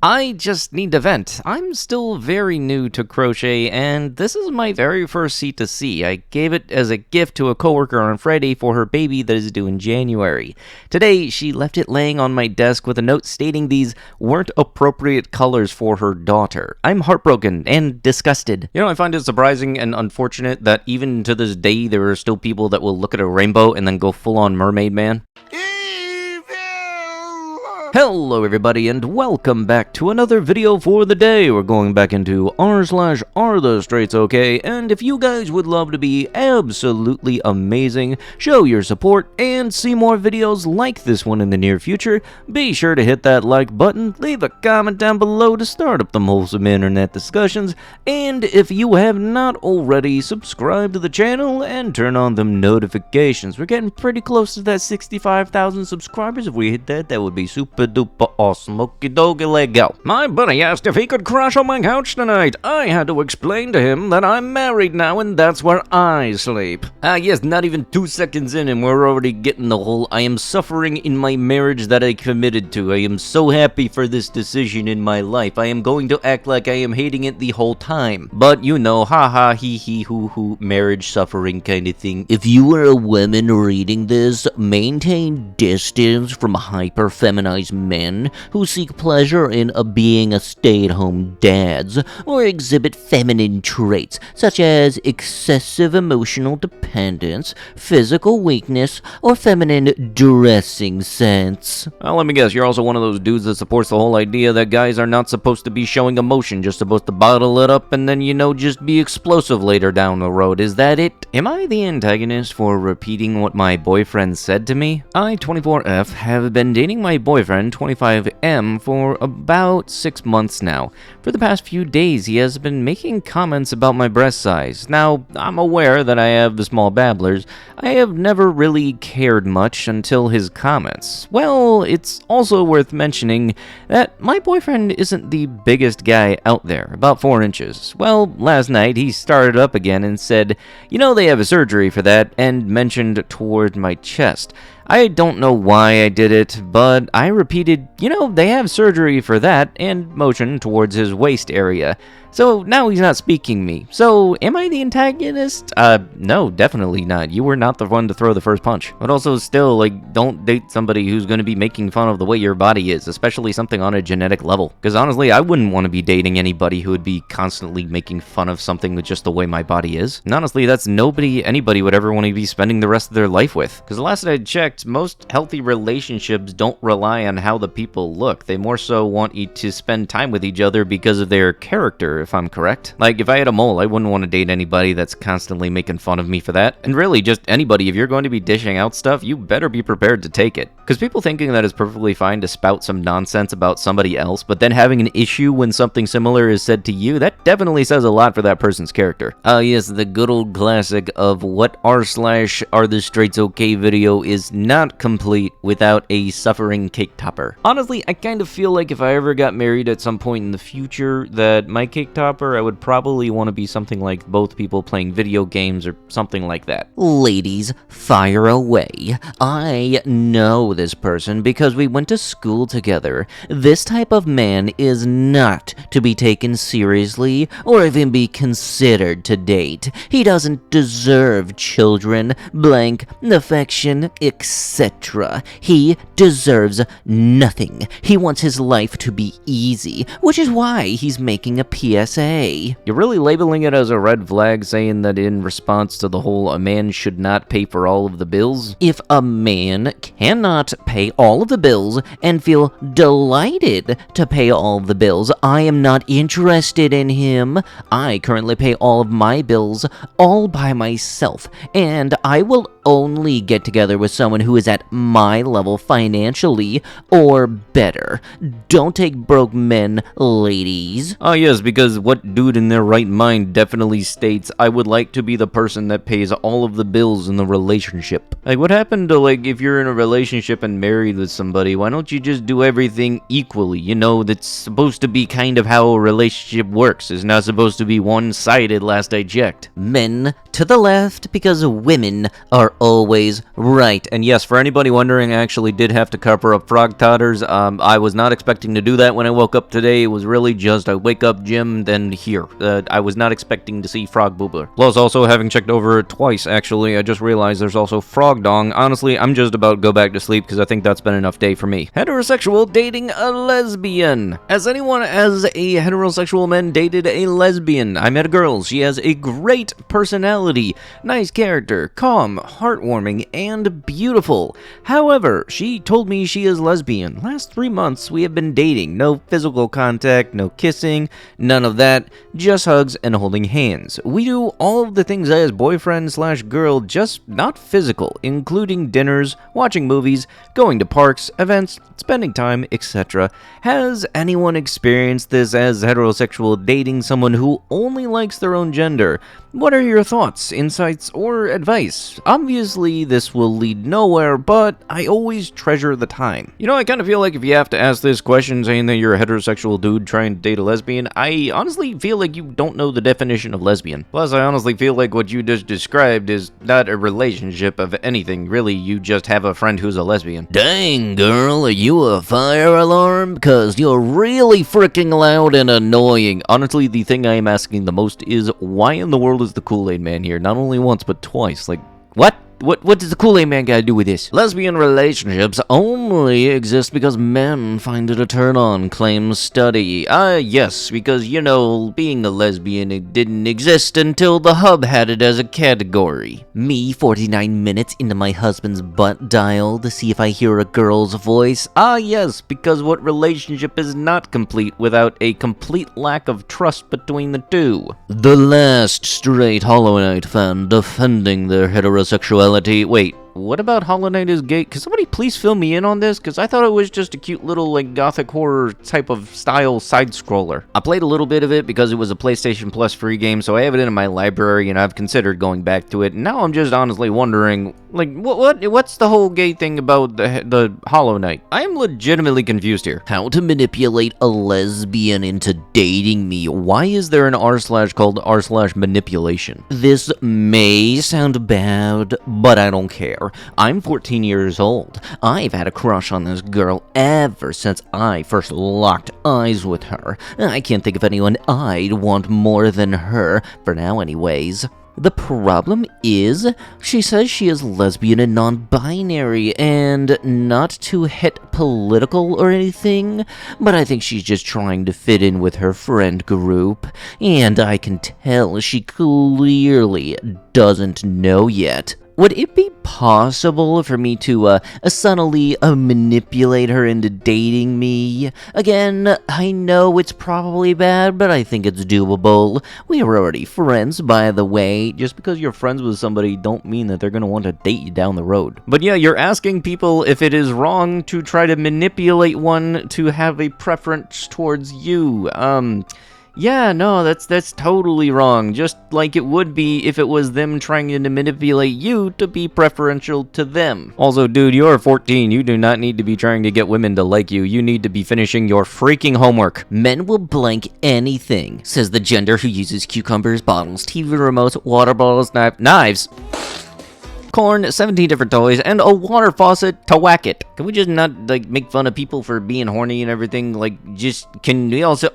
I just need to vent. I'm still very new to crochet, and this is my very first C2C. I gave it as a gift to a coworker on Friday for her baby that is due in January. Today, she left it laying on my desk with a note stating these weren't appropriate colors for her daughter. I'm heartbroken and disgusted. You know, I find it surprising and unfortunate that even to this day, there are still people that will look at a rainbow and then go full-on mermaid man. Hello everybody and welcome back to another video for the day. We're going back into r/AreTheStraightsOK, and if you guys would love to be absolutely amazing, show your support, and see more videos like this one in the near future, be sure to hit that like button, leave a comment down below to start up them wholesome internet discussions, and if you have not already, subscribe to the channel and turn on them notifications. We're getting pretty close to that 65,000 subscribers. If we hit that, that would be super duper awesome. Okie dokie, let go. My buddy asked if he could crash on my couch tonight. I had to explain to him that I'm married now and that's where I sleep. Yes, not even 2 seconds in and we're already getting the whole I am suffering in my marriage that I committed to. I am so happy for this decision in my life. I am going to act like I am hating it the whole time. But you know, haha, hee hee hoo hoo, marriage suffering kind of thing. If you are a woman reading this, maintain distance from hyper-feminized men who seek pleasure in being a stay-at-home dads or exhibit feminine traits such as excessive emotional dependence, physical weakness, or feminine dressing sense. Well, let me guess, you're also one of those dudes that supports the whole idea that guys are not supposed to be showing emotion, just supposed to bottle it up and then, you know, just be explosive later down the road. Is that it? Am I the antagonist for repeating what my boyfriend said to me? I, 24F, have been dating my boyfriend, 25M, for about 6 months now. For the past few days, he has been making comments about my breast size. Now, I'm aware that I have the small babblers. I have never really cared much until his comments. Well, it's also worth mentioning that my boyfriend isn't the biggest guy out there, about 4 inches. Well, last night he started up again and said, you know, they have a surgery for that, and mentioned toward my chest. I don't know why I did it, but I repeated, you know, they have surgery for that, and motioned towards his waist area. So now he's not speaking me. So am I the antagonist? No, definitely not. You were not the one to throw the first punch. But also still, like, don't date somebody who's going to be making fun of the way your body is, especially something on a genetic level. Because honestly, I wouldn't want to be dating anybody who would be constantly making fun of something with just the way my body is. And honestly, that's anybody would ever want to be spending the rest of their life with. Because the last I checked, most healthy relationships don't rely on how the people look. They more so want you to spend time with each other because of their character, if I'm correct. Like, if I had a mole, I wouldn't want to date anybody that's constantly making fun of me for that. And really, just anybody, if you're going to be dishing out stuff, you better be prepared to take it. Because people thinking that it's perfectly fine to spout some nonsense about somebody else, but then having an issue when something similar is said to you, that definitely says a lot for that person's character. Yes, the good old classic of what r/AreTheStraightsOK video is not complete without a suffering cake topper. Honestly, I kind of feel like if I ever got married at some point in the future, that my cake topper, I would probably want to be something like both people playing video games or something like that. Ladies, fire away. I know this person because we went to school together. This type of man is not to be taken seriously or even be considered to date. He doesn't deserve children, blank, affection, etc. He deserves nothing. He wants his life to be easy, which is why he's making a PSA. You're really labeling it as a red flag, saying that in response to the whole a man should not pay for all of the bills? If a man cannot pay all of the bills and feel delighted to pay all of the bills, I am not interested in him. I currently pay all of my bills all by myself, and I will only get together with someone who is at my level financially or better. Don't take broke men, ladies. Oh yes, because what dude in their right mind definitely states, I would like to be the person that pays all of the bills in the relationship. Like, what happened to, like, if you're in a relationship and married with somebody, why don't you just do everything equally? You know, that's supposed to be kind of how a relationship works. It's not supposed to be one-sided last I checked. Men to the left because women are always right. And yes, for anybody wondering, I actually did have to cover up frog totters. I was not expecting to do that when I woke up today. It was really just a wake up gym, then here. I was not expecting to see frog boober. Plus, also having checked over it twice, actually, I just realized there's also frog dong. Honestly, I'm just about to go back to sleep because I think that's been enough day for me. Heterosexual dating a lesbian. As anyone as a heterosexual man dated a lesbian, I met a girl. She has a great personality, nice character, calm, heartwarming, and beautiful. However, she told me she is lesbian. Last 3 months, we have been dating. No physical contact, no kissing, none of that, just hugs and holding hands. We do all of the things as boyfriend/girl, just not physical, including dinners, watching movies, going to parks, events, spending time, etc. Has anyone experienced this as heterosexual dating someone who only likes their own gender? What are your thoughts, insights, or advice? Obviously, this will lead nowhere, but I always treasure the time. You know, I kind of feel like if you have to ask this question saying that you're a heterosexual dude trying to date a lesbian, I honestly feel like you don't know the definition of lesbian. Plus, I honestly feel like what you just described is not a relationship of anything. Really, you just have a friend who's a lesbian. Dang, girl, are you a fire alarm? Because you're really freaking loud and annoying. Honestly, the thing I am asking the most is, why in the world is the Kool-Aid Man here? Not only once, but twice. Like, what? What does the Kool-Aid Man got to do with this? Lesbian relationships only exist because men find it a turn-on, claims study. Yes, because, you know, being a lesbian, it didn't exist until the hub had it as a category. Me, 49 minutes into my husband's butt dial to see if I hear a girl's voice. Yes, because what relationship is not complete without a complete lack of trust between the two? The last straight Hollow Knight fan defending their heterosexuality. Wait, what about Hollow Knight is gay? Can somebody please fill me in on this? Because I thought it was just a cute little, like, gothic horror type of style side-scroller. I played a little bit of it because it was a PlayStation Plus free game, so I have it in my library, and I've considered going back to it. And now I'm just honestly wondering, like, what's the whole gay thing about the Hollow Knight? I am legitimately confused here. How to manipulate a lesbian into dating me? Why is there an r/ called r/manipulation? This may sound bad, but I don't care. I'm 14 years old. I've had a crush on this girl ever since I first locked eyes with her. I can't think of anyone I'd want more than her, for now anyways. The problem is, she says she is lesbian and non-binary, and not to hit political or anything, but I think she's just trying to fit in with her friend group, and I can tell she clearly doesn't know yet. Would it be possible for me to subtly manipulate her into dating me? Again, I know it's probably bad, but I think it's doable. We are already friends, by the way. Just because you're friends with somebody don't mean that they're going to want to date you down the road. But yeah, you're asking people if it is wrong to try to manipulate one to have a preference towards you. Yeah, no, that's totally wrong. Just like it would be if it was them trying to manipulate you to be preferential to them. Also, dude, you're 14. You do not need to be trying to get women to like you. You need to be finishing your freaking homework. Men will blank anything, says the gender who uses cucumbers, bottles, TV remotes, water bottles, knives, corn, 17 different toys, and a water faucet to whack it. Can we just not, like, make fun of people for being horny and everything? Like, just, can we also,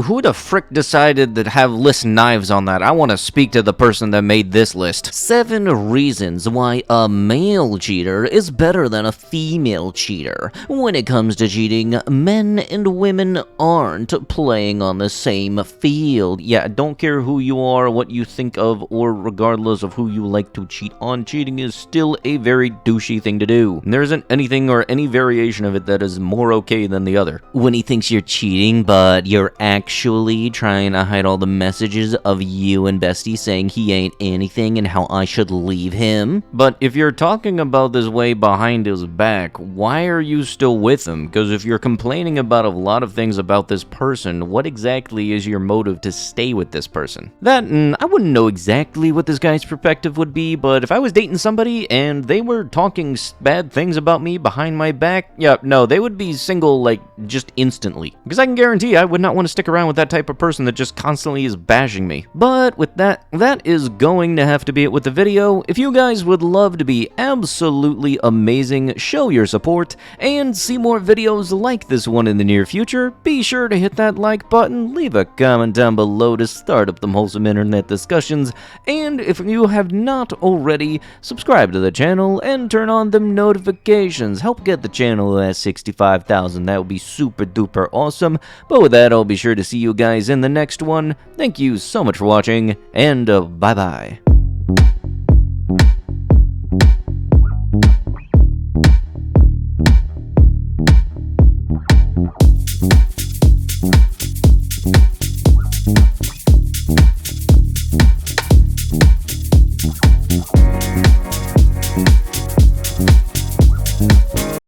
who the frick decided to have list knives on that? I want to speak to the person that made this list. 7 reasons why a male cheater is better than a female cheater. When it comes to cheating, men and women aren't playing on the same field. Yeah, don't care who you are, what you think of, or regardless of who you like to cheat on, cheating is still a very douchey thing to do. There isn't anything or any variation of it that is more okay than the other. When he thinks you're cheating, but you're actually trying to hide all the messages of you and Bestie saying he ain't anything and how I should leave him. But if you're talking about this way behind his back, why are you still with him? Because if you're complaining about a lot of things about this person, what exactly is your motive to stay with this person? That, I wouldn't know exactly what this guy's perspective would be, but if I was dating somebody and they were talking bad things about me behind my back, yeah, no, they would be single, like, just instantly. Because I can guarantee I would not want to stick around with that type of person that just constantly is bashing me. But with that is going to have to be it with the video. If you guys would love to be absolutely amazing, show your support, and see more videos like this one in the near future, be sure to hit that like button, leave a comment down below to start up them wholesome internet discussions, and if you have not already, subscribe to the channel and turn on them notifications. Help get the channel at 65,000. That would be super duper awesome. But with that, I'll be sure to see you guys in the next one. Thank you so much for watching, and bye bye.